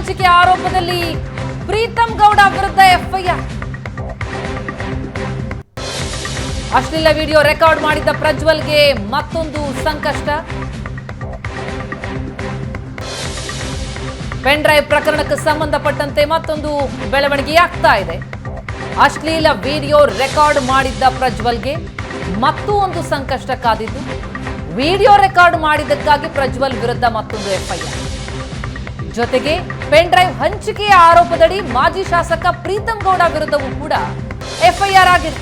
ಹಂಚಿಕೆ ಆರೋಪದಲ್ಲಿ ಪ್ರೀತಂ ಗೌಡ ವಿರುದ್ಧ ಎಫ್ಐಆರ್. ಅಶ್ಲೀಲ ವಿಡಿಯೋ ರೆಕಾರ್ಡ್ ಮಾಡಿದ್ದ ಪ್ರಜ್ವಲ್ಗೆ ಮತ್ತೊಂದು ಸಂಕಷ್ಟ. ಪೆನ್ ಡ್ರೈವ್ ಪ್ರಕರಣಕ್ಕೆ ಸಂಬಂಧಪಟ್ಟಂತೆ ಮತ್ತೊಂದು ಬೆಳವಣಿಗೆಯಾಗ್ತಾ ಇದೆ. ಅಶ್ಲೀಲ ವಿಡಿಯೋ ರೆಕಾರ್ಡ್ ಮಾಡಿದ್ದ ಪ್ರಜ್ವಲ್ಗೆ ಮತ್ತೂ ಒಂದು ಸಂಕಷ್ಟ ಕಾದಿದ್ದು. ವಿಡಿಯೋ ರೆಕಾರ್ಡ್ ಮಾಡಿದ್ದಕ್ಕಾಗಿ ಪ್ರಜ್ವಲ್ ವಿರುದ್ಧ ಮತ್ತೊಂದು ಎಫ್ಐಆರ್. ಜೊತೆಗೆ ಪೆನ್ ಡ್ರೈವ್ ಹಂಚಿಕೆಯ ಆರೋಪದಡಿ ಮಾಜಿ ಶಾಸಕ ಪ್ರೀತಂ ಗೌಡ ವಿರುದ್ಧವೂ ಕೂಡ ಎಫ್ಐಆರ್ ಆಗಿದೆ.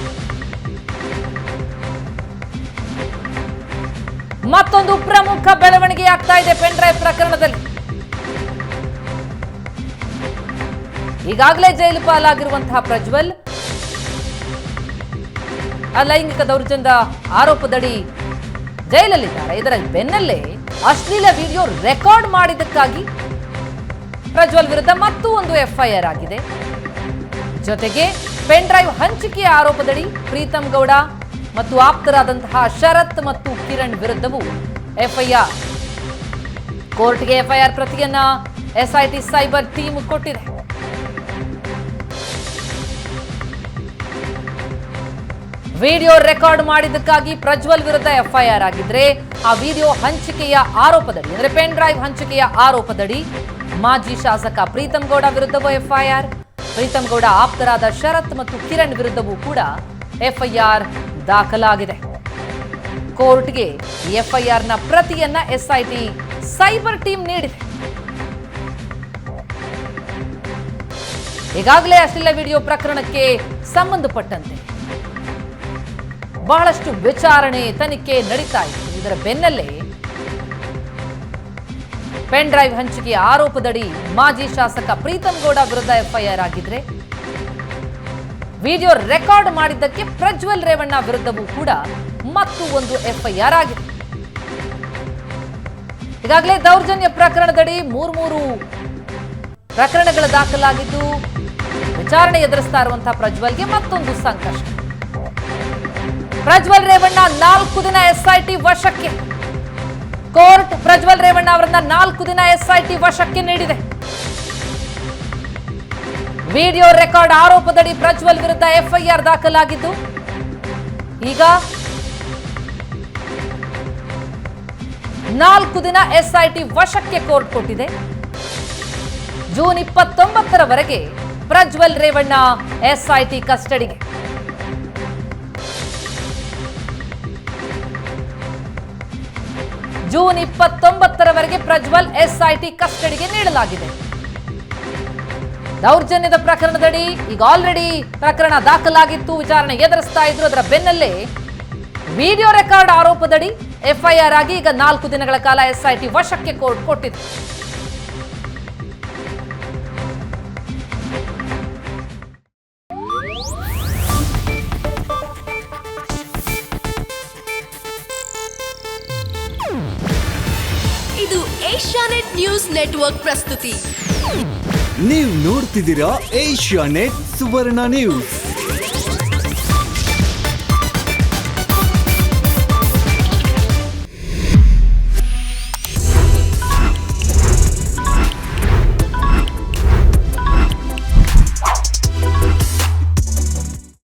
ಮತ್ತೊಂದು ಪ್ರಮುಖ ಬೆಳವಣಿಗೆಯಾಗ್ತಾ ಇದೆ ಪೆನ್ ಡ್ರೈವ್ ಪ್ರಕರಣದಲ್ಲಿ. ಈಗಾಗಲೇ ಜೈಲು ಪಾಲಾಗಿರುವಂತಹ ಪ್ರಜ್ವಲ್ ಲೈಂಗಿಕ ದೌರ್ಜನ್ಯದ ಆರೋಪದಡಿ ಜೈಲಲ್ಲಿದ್ದಾರೆ. ಇದರ ಬೆನ್ನಲ್ಲೇ ಅಶ್ಲೀಲ ವಿಡಿಯೋ ರೆಕಾರ್ಡ್ ಮಾಡಿದ್ದಕ್ಕಾಗಿ ಪ್ರಜ್ವಲ್ ವಿರುದ್ಧ ಮತ್ತೂ ಒಂದು ಎಫ್ಐಆರ್ ಆಗಿದೆ. ಜೊತೆಗೆ ಪೆನ್ ಡ್ರೈವ್ ಹಂಚಿಕೆಯ ಆರೋಪದಡಿ ಪ್ರೀತಂ ಗೌಡ ಮತ್ತು ಆಪ್ತರಾದಂತಹ ಶರತ್ ಮತ್ತು ಕಿರಣ್ ವಿರುದ್ಧವೂ ಎಫ್ಐಆರ್. ಕೋರ್ಟ್ಗೆ ಎಫ್ಐಆರ್ ಪ್ರತಿಯನ್ನ ಎಸ್ಐಟಿ ಸೈಬರ್ ಟೀಮ್ ಕೊಟ್ಟಿದೆ. ವಿಡಿಯೋ ರೆಕಾರ್ಡ್ ಮಾಡಿದ್ದಕ್ಕಾಗಿ ಪ್ರಜ್ವಲ್ ವಿರುದ್ಧ ಎಫ್ಐಆರ್ ಆಗಿದ್ರೆ, ಆ ವಿಡಿಯೋ ಹಂಚಿಕೆಯ ಆರೋಪದಡಿ ಅಂದ್ರೆ ಪೆನ್ ಡ್ರೈವ್ ಹಂಚಿಕೆಯ ಆರೋಪದಡಿ ಮಾಜಿ ಶಾಸಕ ಪ್ರೀತಂ ಗೌಡ ವಿರುದ್ಧವೂ ಎಫ್ಐಆರ್. ಪ್ರೀತಂ ಗೌಡ ಆಪ್ತರಾದ ಶರತ್ ಮತ್ತು ಕಿರಣ್ ವಿರುದ್ಧವೂ ಕೂಡ ಎಫ್ಐಆರ್ ದಾಖಲಾಗಿದೆ. ಕೋರ್ಟ್ಗೆ ಎಫ್ಐಆರ್ನ ಪ್ರತಿಯನ್ನ ಎಸ್ಐಟಿ ಸೈಬರ್ ಟೀಮ್ ನೀಡಿದೆ. ಈಗಾಗಲೇ ಅಶ್ಲೀಲ ವಿಡಿಯೋ ಪ್ರಕರಣಕ್ಕೆ ಸಂಬಂಧಪಟ್ಟಂತೆ ಬಹಳಷ್ಟು ವಿಚಾರಣೆ ತನಿಖೆ ನಡೀತಾ ಇತ್ತು. ಇದರ ಬೆನ್ನಲ್ಲೇ ಪೆನ್ ಡ್ರೈವ್ ಹಂಚಿಕೆಯ ಆರೋಪದಡಿ ಮಾಜಿ ಶಾಸಕ ಪ್ರೀತಂ ಗೌಡ ವಿರುದ್ಧ ಎಫ್ಐಆರ್ ಆಗಿದ್ರೆ, ವಿಡಿಯೋ ರೆಕಾರ್ಡ್ ಮಾಡಿದ್ದಕ್ಕೆ ಪ್ರಜ್ವಲ್ ರೇವಣ್ಣ ವಿರುದ್ಧವೂ ಕೂಡ ಮತ್ತು ಒಂದು ಎಫ್ಐಆರ್ ಆಗಿದೆ. ಈಗಾಗಲೇ ದೌರ್ಜನ್ಯ ಪ್ರಕರಣದಡಿ ಮೂರು ಪ್ರಕರಣಗಳು ದಾಖಲಾಗಿದ್ದು, ವಿಚಾರಣೆ ಎದುರಿಸ್ತಾ ಇರುವಂತಹ ಪ್ರಜ್ವಲ್ಗೆ ಮತ್ತೊಂದು ಸಂಕಷ್ಟ. ಪ್ರಜ್ವಲ್ ರೇವಣ್ಣ 4 ದಿನ ಎಸ್ಐಟಿ ವಶಕ್ಕೆ. ಕೋರ್ಟ್ ಪ್ರಜ್ವಲ್ ರೇವಣ್ಣ ಅವರನ್ನ 4 ದಿನ ಎಸ್ಐಟಿ ವಶಕ್ಕೆ ನೀಡಿದೆ. ವಿಡಿಯೋ ರೆಕಾರ್ಡ್ ಆರೋಪದಡಿ ಪ್ರಜ್ವಲ್ ವಿರುದ್ಧ ಎಫ್ಐಆರ್ ದಾಖಲಾಗಿದ್ದು, ಈಗ 4 ದಿನ ಎಸ್ಐಟಿ ವಶಕ್ಕೆ ಕೋರ್ಟ್ ಕೊಟ್ಟಿದೆ. ಜೂನ್ 29ರವರೆಗೆ ಪ್ರಜ್ವಲ್ ರೇವಣ್ಣ ಎಸ್ಐಟಿ ಕಸ್ಟಡಿಗೆ. ಜೂನ್ 29ರವರೆಗೆ ಪ್ರಜ್ವಲ್ ಎಸ್ಐಟಿ ಕಸ್ಟಡಿಗೆ ನೀಡಲಾಗಿದೆ. ದೌರ್ಜನ್ಯದ ಪ್ರಕರಣದಡಿ ಈಗ ಆಲ್ರೆಡಿ ಪ್ರಕರಣ ದಾಖಲಾಗಿತ್ತು, ವಿಚಾರಣೆ ಎದುರಿಸ್ತಾ ಇದ್ರು. ಅದರ ಬೆನ್ನಲ್ಲೇ ವಿಡಿಯೋ ರೆಕಾರ್ಡ್ ಆರೋಪದಡಿ ಎಫ್ಐಆರ್ ಆಗಿ ಈಗ 4 ದಿನಗಳ ಕಾಲ ಎಸ್ಐಟಿ ವಶಕ್ಕೆ ಕೋರ್ಟ್ ಕೊಟ್ಟಿದೆ. ಇದು ಏಷ್ಯಾನೆಟ್ ನ್ಯೂಸ್ ನೆಟ್ವರ್ಕ್ ಪ್ರಸ್ತುತಿ. ನೀವು ನೋಡ್ತಿದ್ದೀರಾ ಏಷ್ಯಾನೆಟ್ ಸುವರ್ಣ ನ್ಯೂಸ್.